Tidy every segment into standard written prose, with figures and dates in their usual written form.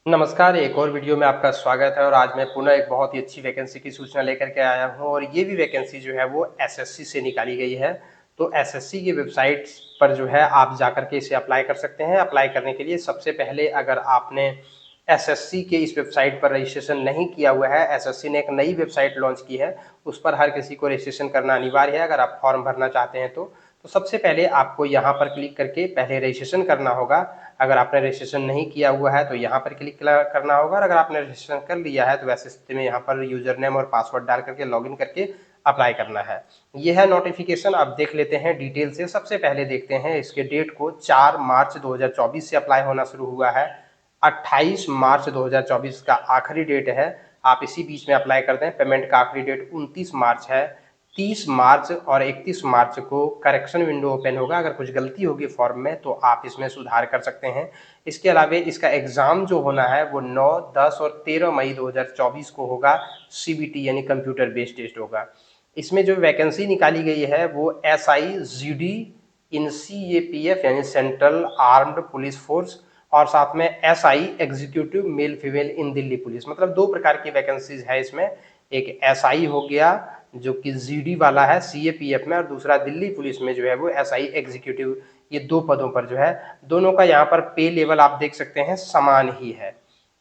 नमस्कार, एक और वीडियो में आपका स्वागत है और आज मैं पुनः एक बहुत ही अच्छी वैकेंसी की सूचना लेकर के आया हूं और ये भी वैकेंसी जो है वो एसएससी से निकाली गई है। तो एसएससी की वेबसाइट पर जो है आप जाकर के इसे अप्लाई कर सकते हैं। अप्लाई करने के लिए सबसे पहले अगर आपने एसएससी के इस वेबसाइट पर रजिस्ट्रेशन नहीं किया हुआ है, एसएससी ने एक नई वेबसाइट लॉन्च की है, उस पर हर किसी को रजिस्ट्रेशन करना अनिवार्य है अगर आप फॉर्म भरना चाहते हैं तो सबसे पहले आपको यहाँ पर क्लिक करके पहले रजिस्ट्रेशन करना होगा। अगर आपने रजिस्ट्रेशन नहीं किया हुआ है तो यहाँ पर क्लिक करना होगा और अगर आपने रजिस्ट्रेशन कर लिया है तो वैसे स्थिति में यहाँ पर यूजर नेम और पासवर्ड डाल करके लॉगिन करके अप्लाई करना है। यह है नोटिफिकेशन। अब देख लेते हैं डिटेल से। सबसे पहले देखते हैं इसके डेट को। 4 मार्च 2024 से अप्लाई होना शुरू हुआ है। 28 मार्च 2024 का आखिरी डेट है। आप इसी बीच में अप्लाई कर दें। पेमेंट का आखिरी डेट 29 मार्च है। 30 मार्च और 31 मार्च को करेक्शन विंडो ओपन होगा। अगर कुछ गलती होगी फॉर्म में तो आप इसमें सुधार कर सकते हैं। इसके अलावा इसका एग्ज़ाम जो होना है वो 9, 10 और 13 मई 2024 को होगा। सीबीटी यानी कंप्यूटर बेस्ड टेस्ट होगा। इसमें जो वैकेंसी निकाली गई है वो एसआई जीडी इन सीएपीएफ यानी सेंट्रल आर्म्ड पुलिस फोर्स और साथ में एसआई एग्जीक्यूटिव मेल फीमेल इन दिल्ली पुलिस, मतलब दो प्रकार की वैकेंसीज है इसमें। एक एसआई हो गया जो कि जीडी वाला है सीएपीएफ में, और दूसरा दिल्ली पुलिस में जो है वो एसआई एग्जीक्यूटिव। ये दो पदों पर जो है दोनों का यहाँ पर पे लेवल आप देख सकते हैं समान ही है।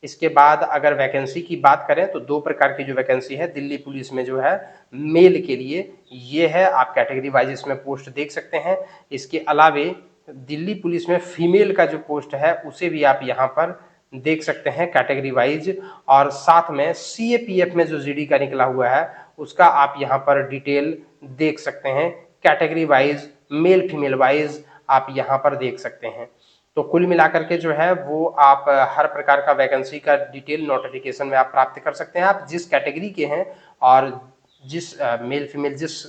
इसके बाद अगर वैकेंसी की बात करें तो दो प्रकार की जो वैकेंसी है दिल्ली पुलिस में जो है मेल के लिए ये है, आप कैटेगरी वाइज इसमें पोस्ट देख सकते हैं। इसके अलावे दिल्ली पुलिस में फीमेल का जो पोस्ट है उसे भी आप यहाँ पर देख सकते हैं कैटेगरी वाइज। और साथ में सीएपीएफ में जो जीडी का निकला हुआ है उसका आप यहाँ पर डिटेल देख सकते हैं category wise, male female wise आप यहाँ पर देख सकते हैं। तो कुल मिलाकर के जो है वो आप हर प्रकार का वैकेंसी का डिटेल नोटिफिकेशन में आप प्राप्त कर सकते हैं। आप जिस कैटेगरी के हैं और जिस मेल फीमेल जिस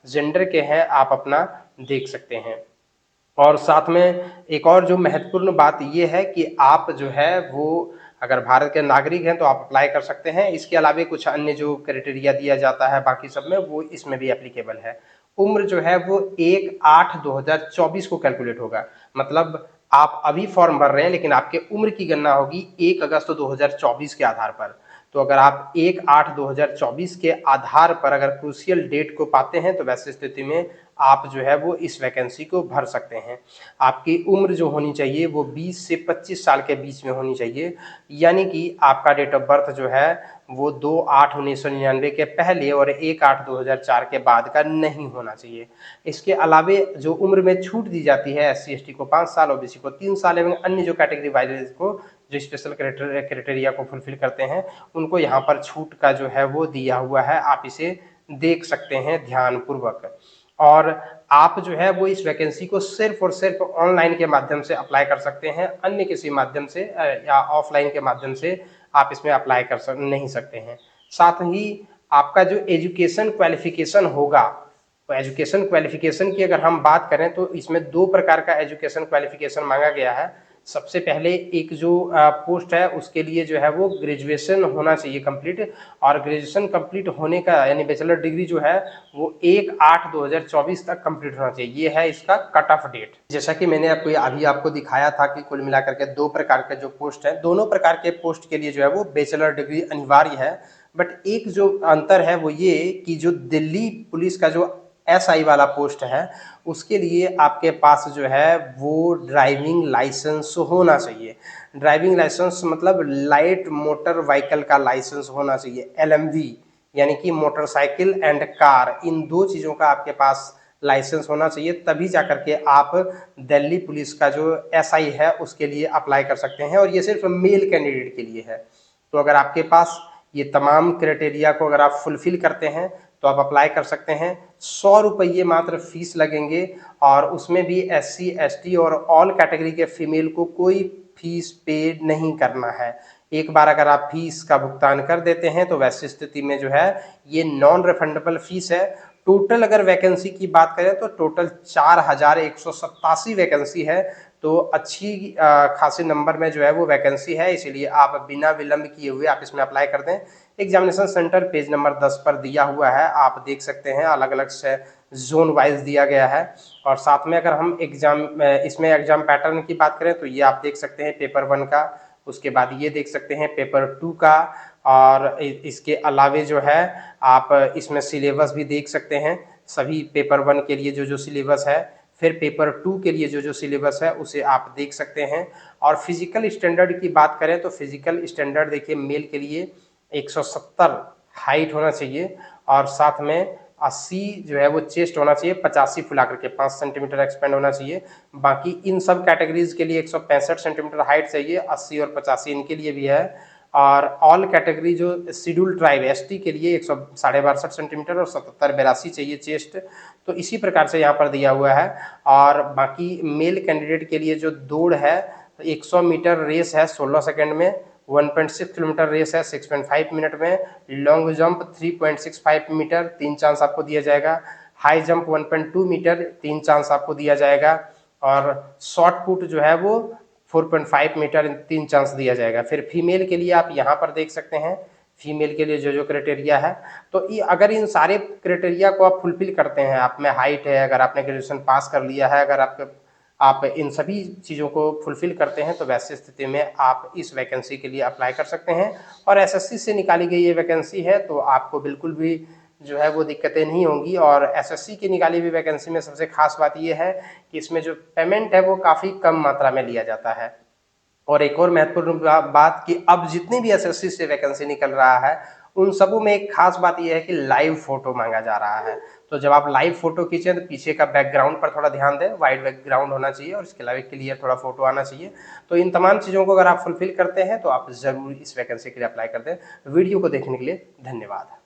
जेंडर के हैं आप अपना देख सकते हैं। और साथ में एक और जो महत्वपूर्ण बात ये है कि आप जो है वो अगर भारत के नागरिक हैं तो आप अप्लाई कर सकते हैं। इसके अलावा कुछ अन्य जो क्राइटेरिया दिया जाता है बाकी सब में वो इसमें भी एप्लीकेबल है। उम्र जो है वो 1/8/2024 को कैलकुलेट होगा। मतलब आप अभी फॉर्म भर रहे हैं लेकिन आपके उम्र की गणना होगी 1 अगस्त 2024 के आधार पर। तो अगर आप 1/8/2024 के आधार पर अगर क्रूशियल डेट को पाते हैं तो वैसे स्थिति में आप जो है वो इस वैकेंसी को भर सकते हैं। आपकी उम्र जो होनी चाहिए वो 20 से 25 साल के बीच में होनी चाहिए, यानी कि आपका डेट ऑफ बर्थ जो है वो 2/8/1999 के पहले और 1/8/2004 के बाद का नहीं होना चाहिए। इसके अलावे जो उम्र में छूट दी जाती है एससी एसटी को 5 साल, ओबीसी को 3 साल एवं अन्य जो कैटेगरी वाइज को जो स्पेशल क्राइटेरिया को फुलफिल करते हैं उनको यहाँ पर छूट का जो है वो दिया हुआ है। आप इसे देख सकते हैं ध्यानपूर्वक। और आप जो है वो इस वैकेंसी को सिर्फ और सिर्फ ऑनलाइन के माध्यम से अप्लाई कर सकते हैं। अन्य किसी माध्यम से या ऑफलाइन के माध्यम से आप इसमें अप्लाई नहीं सकते हैं। साथ ही आपका जो एजुकेशन क्वालिफिकेशन होगा, तो एजुकेशन क्वालिफिकेशन की अगर हम बात करें तो इसमें दो प्रकार का एजुकेशन क्वालिफिकेशन मांगा गया है। सबसे पहले एक जो पोस्ट है उसके लिए जो है वो ग्रेजुएशन होना चाहिए कंप्लीट, और ग्रेजुएशन कंप्लीट होने का यानी बैचलर डिग्री जो है वो 1/8/2024 तक कंप्लीट होना चाहिए। ये है इसका कट ऑफ डेट। जैसा कि मैंने अभी आपको दिखाया था कि कुल मिलाकर के दो प्रकार के जो पोस्ट है, दोनों प्रकार के पोस्ट के लिए जो है वो बैचलर डिग्री अनिवार्य है। बट एक जो अंतर है वो ये कि जो दिल्ली पुलिस का जो एसआई वाला पोस्ट है उसके लिए आपके पास जो है वो ड्राइविंग लाइसेंस होना चाहिए। ड्राइविंग लाइसेंस मतलब लाइट मोटर व्हीकल का लाइसेंस होना चाहिए, एलएमवी यानी कि मोटरसाइकिल एंड कार, इन दो चीज़ों का आपके पास लाइसेंस होना चाहिए, तभी जाकर के आप दिल्ली पुलिस का जो एसआई है उसके लिए अप्लाई कर सकते हैं। और ये सिर्फ मेल कैंडिडेट के लिए है। तो अगर आपके पास ये तमाम क्राइटेरिया को अगर आप फुलफिल करते हैं तो आप अप्लाई कर सकते हैं। 100 रुपये मात्र फीस लगेंगे और उसमें भी एससी एसटी और ऑल कैटेगरी के फीमेल को कोई फीस पे नहीं करना है। एक बार अगर आप फीस का भुगतान कर देते हैं तो वैसी स्थिति में जो है ये नॉन रिफंडेबल फीस है। टोटल अगर वैकेंसी की बात करें तो टोटल 4187 वैकेंसी है। तो अच्छी खासी नंबर में जो है वो वैकेंसी है, इसीलिए आप बिना विलंब किए हुए आप इसमें अप्लाई कर दें। एग्जामिनेशन सेंटर पेज नंबर 10 पर दिया हुआ है, आप देख सकते हैं अलग अलग से जोन वाइज दिया गया है। और साथ में अगर हम इसमें एग्जाम पैटर्न की बात करें तो ये आप देख सकते हैं पेपर 1 का, उसके बाद ये देख सकते हैं पेपर 2 का, और इसके अलावे जो है आप इसमें सिलेबस भी देख सकते हैं, सभी पेपर 1 के लिए जो सिलेबस है, फिर पेपर 2 के लिए जो सिलेबस है उसे आप देख सकते हैं। और फिजिकल स्टैंडर्ड की बात करें तो फिजिकल स्टैंडर्ड देखिए, मेल के लिए 170 हाइट होना चाहिए, और साथ में 80 जो है वो चेस्ट होना चाहिए, 85 फुला करके 5 सेंटीमीटर एक्सपेंड होना चाहिए। बाकी इन सब कैटेगरीज के लिए 165 सेंटीमीटर हाइट चाहिए, 80 और 85 इनके लिए भी है। और ऑल कैटेगरी जो शेड्यूल ट्राइब एसटी के लिए 162 सेंटीमीटर और 77 82 चाहिए चेस्ट। तो इसी प्रकार से यहाँ पर दिया हुआ है। और बाकी मेल कैंडिडेट के लिए जो दौड़ है, 100 मीटर रेस है 16 सेकंड में, 1.6 किलोमीटर रेस है 6.5 मिनट में, लॉन्ग जंप 3.65 मीटर 3 चांस आपको दिया जाएगा, हाई जंप 1.2 मीटर 3 चांस आपको दिया जाएगा, और शॉर्ट पुट जो है वो 4.5 मीटर 3 चांस दिया जाएगा। फिर फीमेल के लिए आप यहाँ पर देख सकते हैं, फीमेल के लिए जो क्राइटेरिया है, तो ये अगर इन सारे क्राइटेरिया को आप फुलफिल करते हैं, आप में हाइट है, अगर आपने ग्रेजुएशन पास कर लिया है, अगर आप इन सभी चीज़ों को फुलफिल करते हैं, तो वैसी स्थिति में आप इस वैकेंसी के लिए अप्लाई कर सकते हैं। और एसएससी से निकाली गई ये वैकेंसी है, तो आपको बिल्कुल भी जो है वो दिक्कतें नहीं होंगी। और एसएससी की निकाली हुई वैकेंसी में सबसे खास बात ये है कि इसमें जो पेमेंट है वो काफ़ी कम मात्रा में लिया जाता है। और एक और महत्वपूर्ण बात कि अब जितनी भी एसएससी से वैकेंसी निकल रहा है, उन सबों में एक खास बात यह है कि लाइव फोटो मांगा जा रहा है। तो जब आप लाइव फोटो खींचें तो पीछे का बैकग्राउंड पर थोड़ा ध्यान दें, वाइट बैकग्राउंड होना चाहिए, और इसके अलावा क्लियर थोड़ा फोटो आना चाहिए। तो इन तमाम चीज़ों को अगर आप फुलफिल करते हैं तो आप ज़रूर इस वैकेंसी के लिए अप्लाई कर दें। वीडियो को देखने के लिए धन्यवाद।